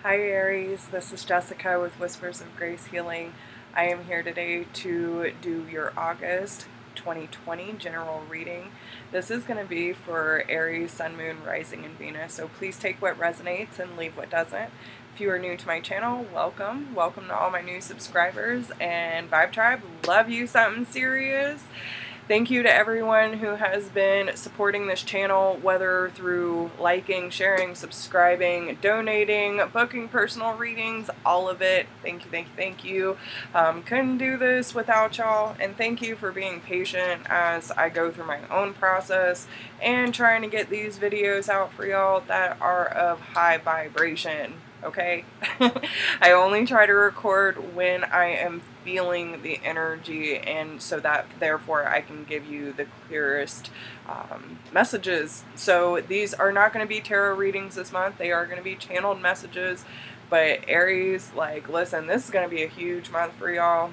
Hi Aries, this is Jessica with Whispers of Grace Healing. I am here today to do your August 2020 general reading. This is going to be for Aries, Sun, Moon, Rising, and Venus, so please take what resonates and leave what doesn't. If you are new to my channel, welcome. Welcome to all my new subscribers and Vibe Tribe. Love you something serious. Thank you to everyone who has been supporting this channel, whether through liking, sharing, subscribing, donating, booking personal readings, all of it. Thank you, thank you, thank you. Couldn't do this without y'all, and thank you for being patient as I go through my own process and trying to get these videos out for y'all that are of high vibration. Okay? I only try to record when I am feeling the energy, and so that therefore I can give you the clearest messages. So these are not going to be tarot readings this month. They are going to be channeled messages. But Aries, like, listen, this is going to be a huge month for y'all.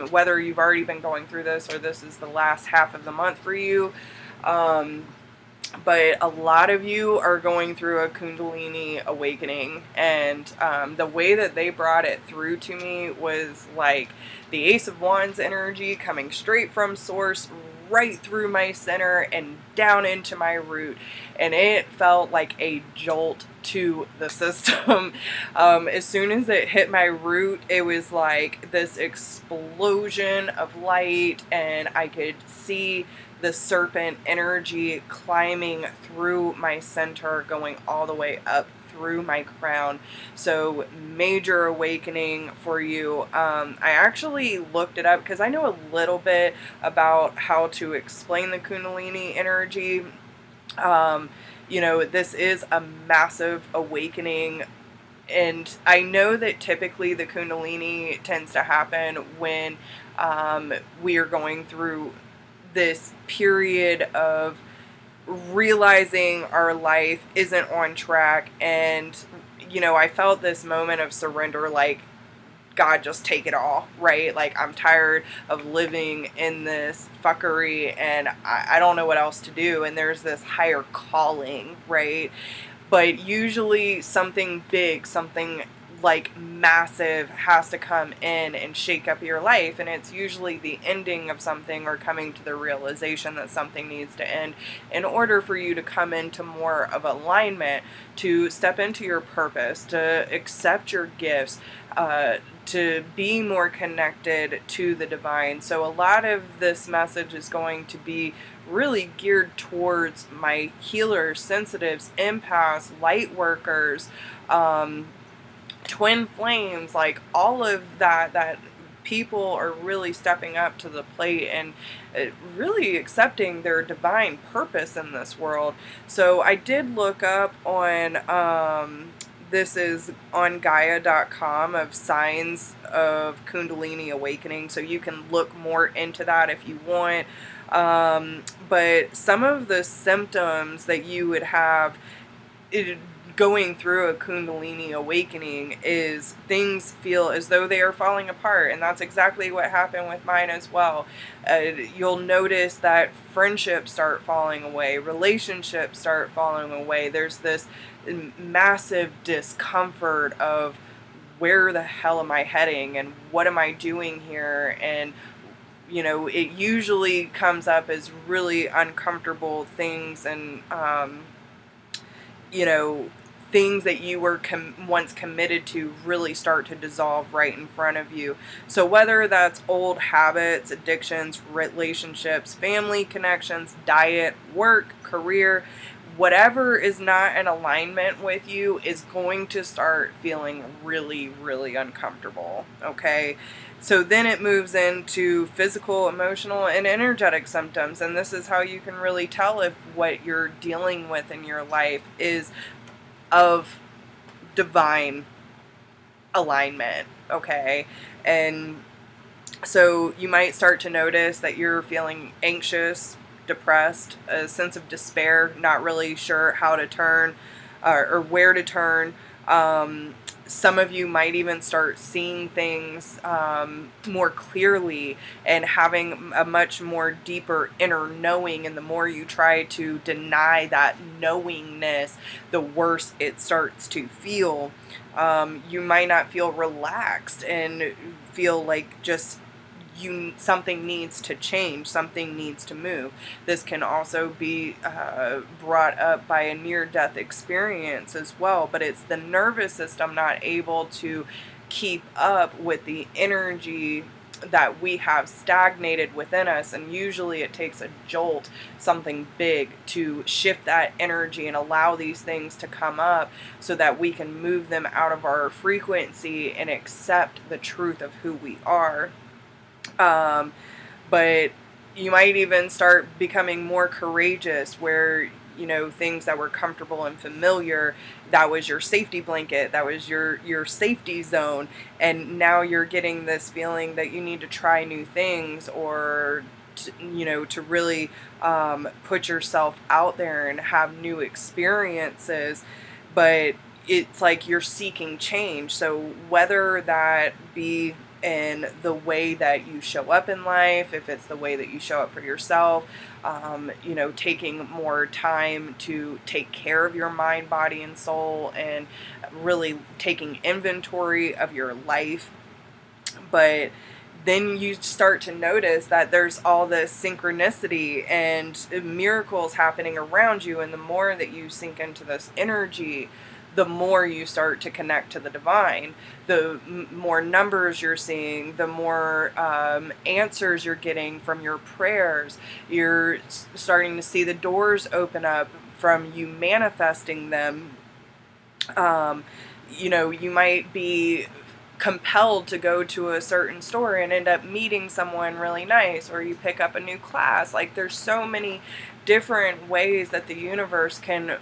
Whether you've already been going through this or this is the last half of the month for you. But a lot of you are going through a Kundalini Awakening, and the way that they brought it through to me was like the Ace of Wands energy coming straight from source right through my center and down into my root, and it felt like a jolt to the system. As soon as it hit my root, it was like this explosion of light, and I could see the serpent energy climbing through my center, going all the way up through my crown. So major awakening for you. I actually looked it up because I know a little bit about how to explain the Kundalini energy. You know, this is a massive awakening. And I know that typically the Kundalini tends to happen when we are going through this period of realizing our life isn't on track, and you know, I felt this moment of surrender, like, God, just take it all, right? Like, I'm tired of living in this fuckery, and I don't know what else to do, and there's this higher calling, right? But usually something big, something like massive has to come in and shake up your life, and it's usually the ending of something or coming to the realization that something needs to end in order for you to come into more of alignment, to step into your purpose, to accept your gifts, to be more connected to the divine. So a lot of this message is going to be really geared towards my healers, sensitives, empaths, light workers, twin flames, like all of that people are really stepping up to the plate and really accepting their divine purpose in this world. So I did look up on this is on Gaia.com of signs of Kundalini Awakening, so you can look more into that if you want. But some of the symptoms that you would have going through a Kundalini Awakening is things feel as though they are falling apart, and that's exactly what happened with mine as well. You'll notice that friendships start falling away, relationships start falling away. There's this massive discomfort of, where the hell am I heading, and what am I doing here? And you know, it usually comes up as really uncomfortable things, and you know, things that you were once committed to really start to dissolve right in front of you. So whether that's old habits, addictions, relationships, family connections, diet, work, career, whatever is not in alignment with you is going to start feeling really, really uncomfortable, okay? So then it moves into physical, emotional, and energetic symptoms, and this is how you can really tell if what you're dealing with in your life is of divine alignment, okay? And so you might start to notice that you're feeling anxious, depressed, a sense of despair, not really sure how to turn or where to turn. Some of you might even start seeing things more clearly and having a much more deeper inner knowing. And the more you try to deny that knowingness, the worse it starts to feel. You might not feel relaxed and feel like just something needs to change, something needs to move. This can also be brought up by a near-death experience as well, but it's the nervous system not able to keep up with the energy that we have stagnated within us, and usually it takes a jolt, something big, to shift that energy and allow these things to come up so that we can move them out of our frequency and accept the truth of who we are. But you might even start becoming more courageous where, things that were comfortable and familiar, that was your safety blanket, that was your safety zone. And now you're getting this feeling that you need to try new things, or to really put yourself out there and have new experiences. But it's like you're seeking change. So whether that be in the way that you show up in life, if it's the way that you show up for yourself, taking more time to take care of your mind, body, and soul, and really taking inventory of your life. But then you start to notice that there's all this synchronicity and miracles happening around you, and the more that you sink into this energy, the more you start to connect to the divine, the more numbers you're seeing, the more answers you're getting from your prayers. You're starting to see the doors open up from you manifesting them. You might be compelled to go to a certain store and end up meeting someone really nice, or you pick up a new class. Like, there's so many different ways that the universe can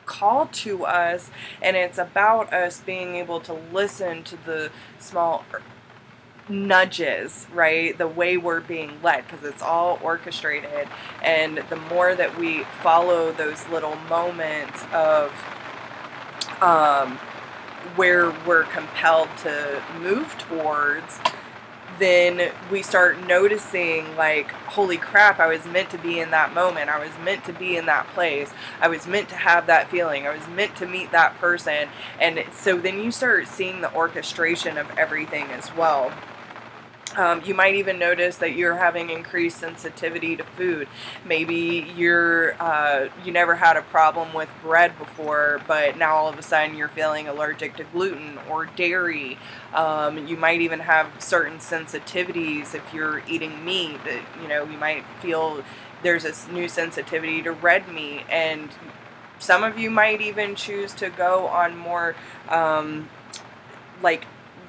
call to us, and it's about us being able to listen to the small nudges, right? The way we're being led, because it's all orchestrated. And the more that we follow those little moments of where we're compelled to move towards, then we start noticing, like, holy crap, I was meant to be in that moment. I was meant to be in that place. I was meant to have that feeling. I was meant to meet that person. And so then you start seeing the orchestration of everything as well. You might even notice that you're having increased sensitivity to food. Maybe you never had a problem with bread before, but now all of a sudden you're feeling allergic to gluten or dairy. You might even have certain sensitivities if you're eating meat. You might feel there's a new sensitivity to red meat, and some of you might even choose to go on more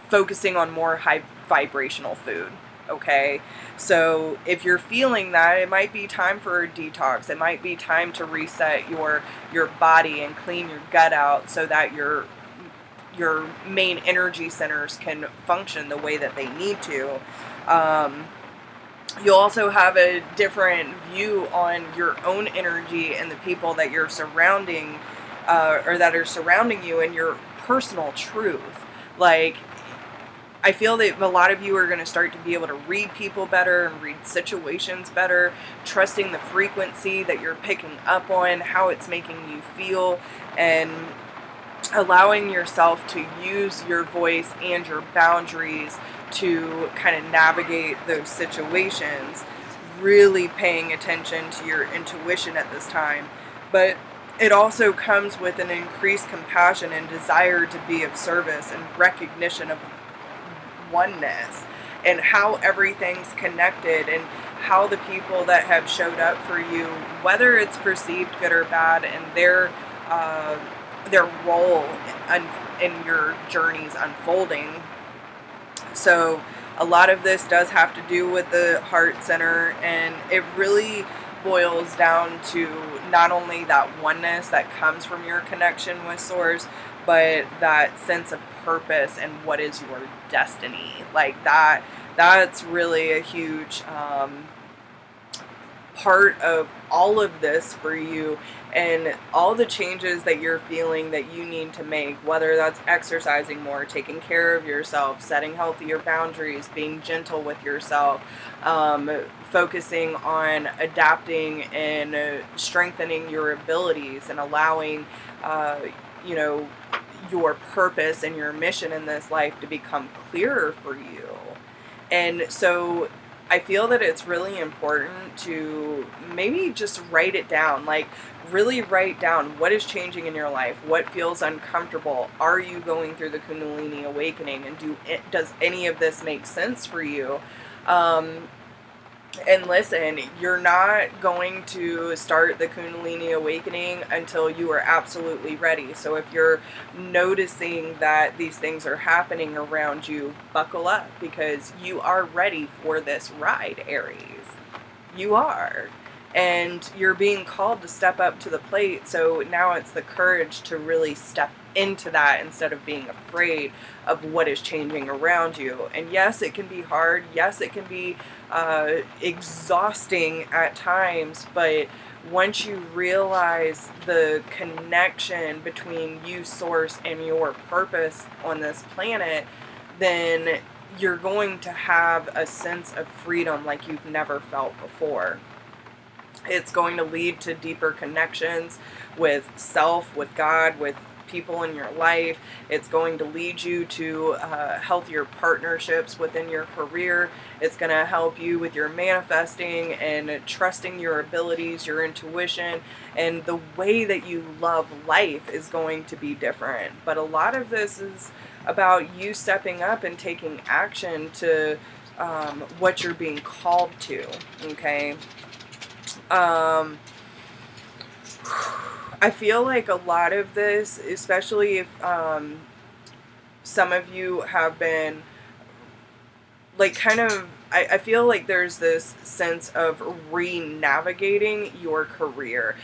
focusing on more high vibrational food. Okay, so if you're feeling that, it might be time for a detox. It might be time to reset your body and clean your gut out so that your main energy centers can function the way that they need to. You'll also have a different view on your own energy and the people that you're surrounding, or that are surrounding you, and your personal truth. Like, I feel that a lot of you are going to start to be able to read people better and read situations better, trusting the frequency that you're picking up on, how it's making you feel, and allowing yourself to use your voice and your boundaries to kind of navigate those situations, really paying attention to your intuition at this time. But it also comes with an increased compassion and desire to be of service and recognition of oneness and how everything's connected, and how the people that have showed up for you, whether it's perceived good or bad, and their role in your journey's unfolding. So a lot of this does have to do with the heart center, and it really boils down to not only that oneness that comes from your connection with Source, but that sense of purpose and what is your destiny. Like, that's really a huge part of all of this for you, and all the changes that you're feeling that you need to make, whether that's exercising more, taking care of yourself, setting healthier boundaries, being gentle with yourself, focusing on adapting and strengthening your abilities, and allowing you know, your purpose and your mission in this life to become clearer for you. And so I feel that it's really important to maybe just write it down, like really write down what is changing in your life, what feels uncomfortable, are you going through the Kundalini Awakening, and does any of this make sense for you? And listen, you're not going to start the Kundalini Awakening until you are absolutely ready. So if you're noticing that these things are happening around you, buckle up, because you are ready for this ride, Aries. You are. And you're being called to step up to the plate. So now it's the courage to really step into that instead of being afraid of what is changing around you. And yes, it can be hard. Yes, it can be exhausting at times. But once you realize the connection between you, Source, and your purpose on this planet, then you're going to have a sense of freedom like you've never felt before. It's going to lead to deeper connections with self, with God, with people in your life. It's going to lead you to healthier partnerships within your career. It's going to help you with your manifesting and trusting your abilities, your intuition, and the way that you love life is going to be different. But a lot of this is about you stepping up and taking action to what you're being called to, okay? I feel like a lot of this, especially if some of you have been like kind of, I feel like there's this sense of re-navigating your career.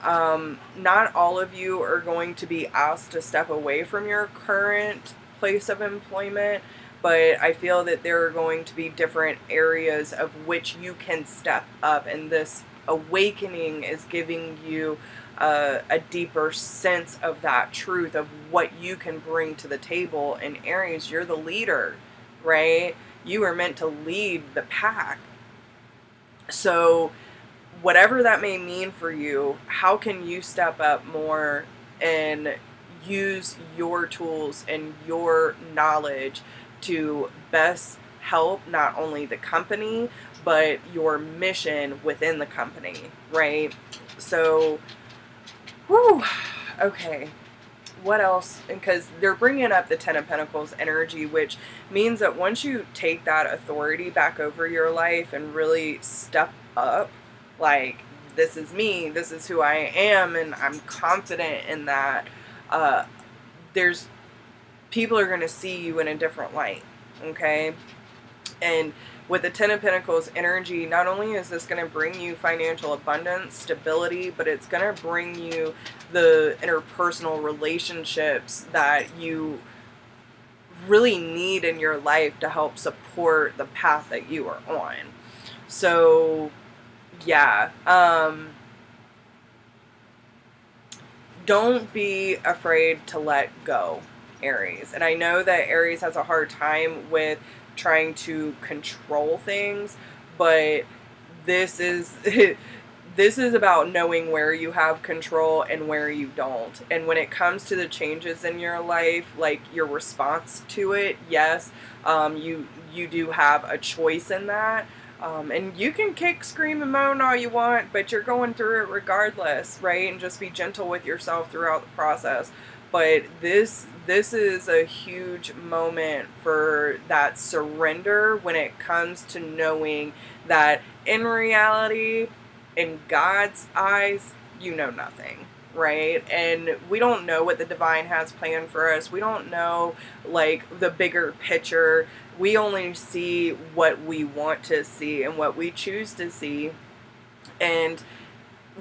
Not all of you are going to be asked to step away from your current place of employment, but I feel that there are going to be different areas of which you can step up, and this awakening is giving you a deeper sense of that truth of what you can bring to the table. And Aries, you're the leader, right? You are meant to lead the pack. So whatever that may mean for you, how can you step up more and use your tools and your knowledge to best help not only the company, but your mission within the company, right? So, whew, okay. What else? Because they're bringing up the Ten of Pentacles energy, which means that once you take that authority back over your life and really step up, like, this is me, this is who I am, and I'm confident in that, there's people are going to see you in a different light, okay? And with the Ten of Pentacles energy, not only is this going to bring you financial abundance, stability, but it's going to bring you the interpersonal relationships that you really need in your life to help support the path that you are on. So, yeah. Don't be afraid to let go, Aries. And I know that Aries has a hard time with trying to control things, but this is this is about knowing where you have control and where you don't. And when it comes to the changes in your life, like your response to it, yes, you do have a choice in that. And you can kick, scream, and moan all you want, but you're going through it regardless, right? And just be gentle with yourself throughout the process. But this is a huge moment for that surrender when it comes to knowing that in reality, in God's eyes, you know nothing, right? And we don't know what the divine has planned for us. We don't know, like, the bigger picture. We only see what we want to see and what we choose to see. And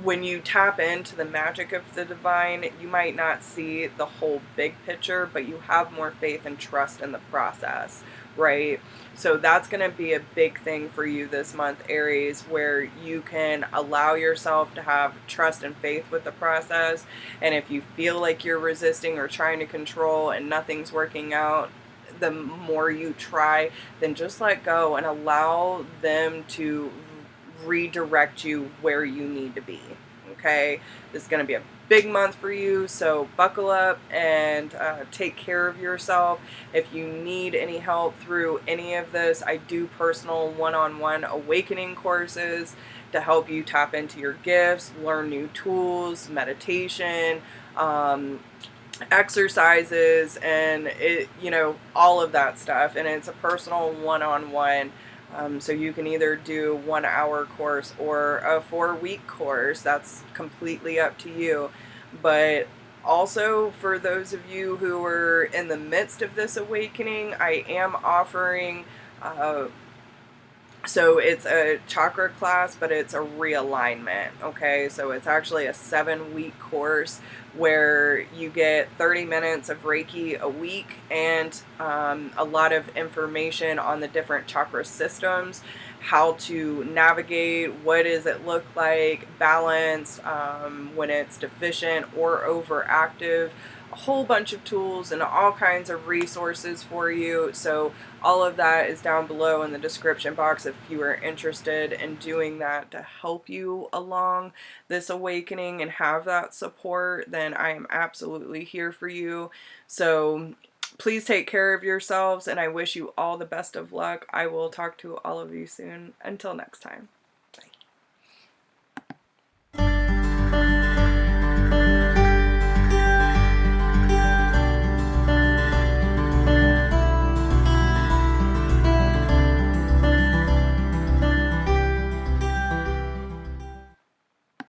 when you tap into the magic of the divine, you might not see the whole big picture, but you have more faith and trust in the process, right? So that's going to be a big thing for you this month, Aries, where you can allow yourself to have trust and faith with the process. And if you feel like you're resisting or trying to control and nothing's working out, the more you try, then just let go and allow them to redirect you where you need to be. Okay, this is going to be a big month for you, so buckle up and take care of yourself. If you need any help through any of this, I do personal one-on-one awakening courses to help you tap into your gifts, learn new tools, meditation, exercises, and all of that stuff. And it's a personal one-on-one. So you can either do 1 hour course or a 4 week course. That's completely up to you. But also, for those of you who are in the midst of this awakening, I am offering so it's a chakra class, but it's a realignment, okay? So it's actually a 7 week course where you get 30 minutes of Reiki a week and a lot of information on the different chakra systems, how to navigate, what does it look like, balance when it's deficient or overactive, a whole bunch of tools and all kinds of resources for you. So all of that is down below in the description box if you are interested in doing that to help you along this awakening and have that support. Then I am absolutely here for you. So please take care of yourselves, and I wish you all the best of luck. I will talk to all of you soon. Until next time.